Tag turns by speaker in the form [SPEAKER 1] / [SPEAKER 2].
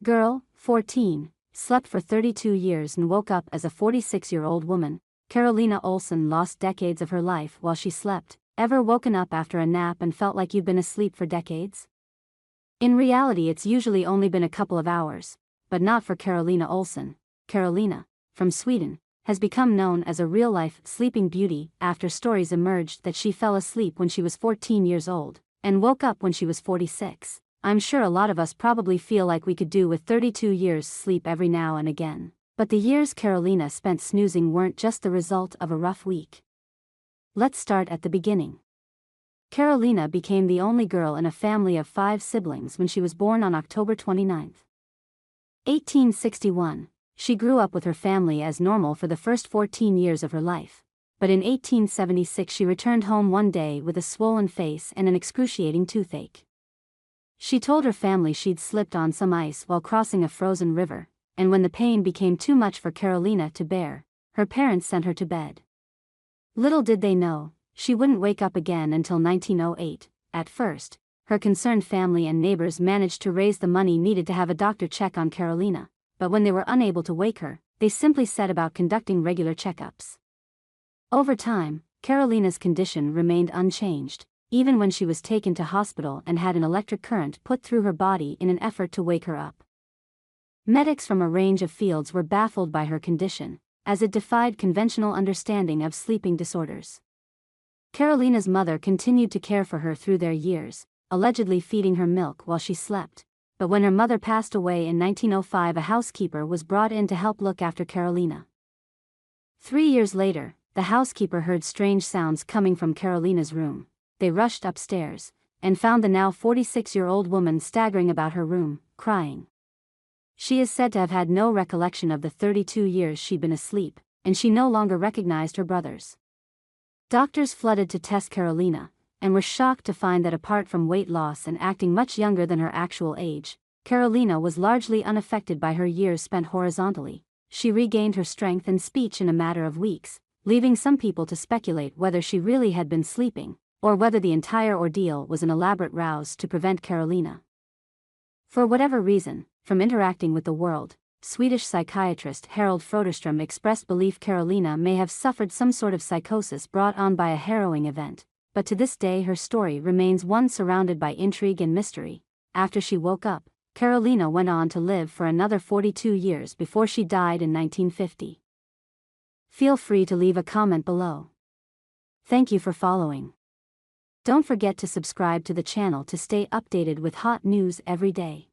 [SPEAKER 1] Girl, 14, slept for 32 years and woke up as a 46-year-old woman. Carolina Olsen lost decades of her life while she slept. Ever woken up after a nap and felt like you've been asleep for decades? In reality, it's usually only been a couple of hours, but not for Carolina Olsen. Carolina, from Sweden, has become known as a real-life sleeping beauty after stories emerged that she fell asleep when she was 14 years old and woke up when she was 46. I'm sure a lot of us probably feel like we could do with 32 years sleep every now and again. But the years Carolina spent snoozing weren't just the result of a rough week. Let's start at the beginning. Carolina became the only girl in a family of 5 siblings when she was born on October 29, 1861. She grew up with her family as normal for the first 14 years of her life. But in 1876 she returned home one day with a swollen face and an excruciating toothache. She told her family she'd slipped on some ice while crossing a frozen river, and when the pain became too much for Carolina to bear, her parents sent her to bed. Little did they know, she wouldn't wake up again until 1908. At first, her concerned family and neighbors managed to raise the money needed to have a doctor check on Carolina, but when they were unable to wake her, they simply set about conducting regular checkups. Over time, Carolina's condition remained unchanged, even when she was taken to hospital and had an electric current put through her body in an effort to wake her up. Medics from a range of fields were baffled by her condition, as it defied conventional understanding of sleeping disorders. Carolina's mother continued to care for her through their years, allegedly feeding her milk while she slept, but when her mother passed away in 1905, a housekeeper was brought in to help look after Carolina. 3 years later, the housekeeper heard strange sounds coming from Carolina's room. They rushed upstairs, and found the now 46-year-old woman staggering about her room, crying. She is said to have had no recollection of the 32 years she'd been asleep, and she no longer recognized her brothers. Doctors flooded to test Carolina, and were shocked to find that apart from weight loss and acting much younger than her actual age, Carolina was largely unaffected by her years spent horizontally. She regained her strength and speech in a matter of weeks, leaving some people to speculate whether she really had been sleeping, or whether the entire ordeal was an elaborate ruse to prevent Carolina. For whatever reason, from interacting with the world, Swedish psychiatrist Harold Froderström expressed belief Carolina may have suffered some sort of psychosis brought on by a harrowing event, but to this day her story remains one surrounded by intrigue and mystery. After she woke up, Carolina went on to live for another 42 years before she died in 1950. Feel free to leave a comment below. Thank you for following. Don't forget to subscribe to the channel to stay updated with hot news every day.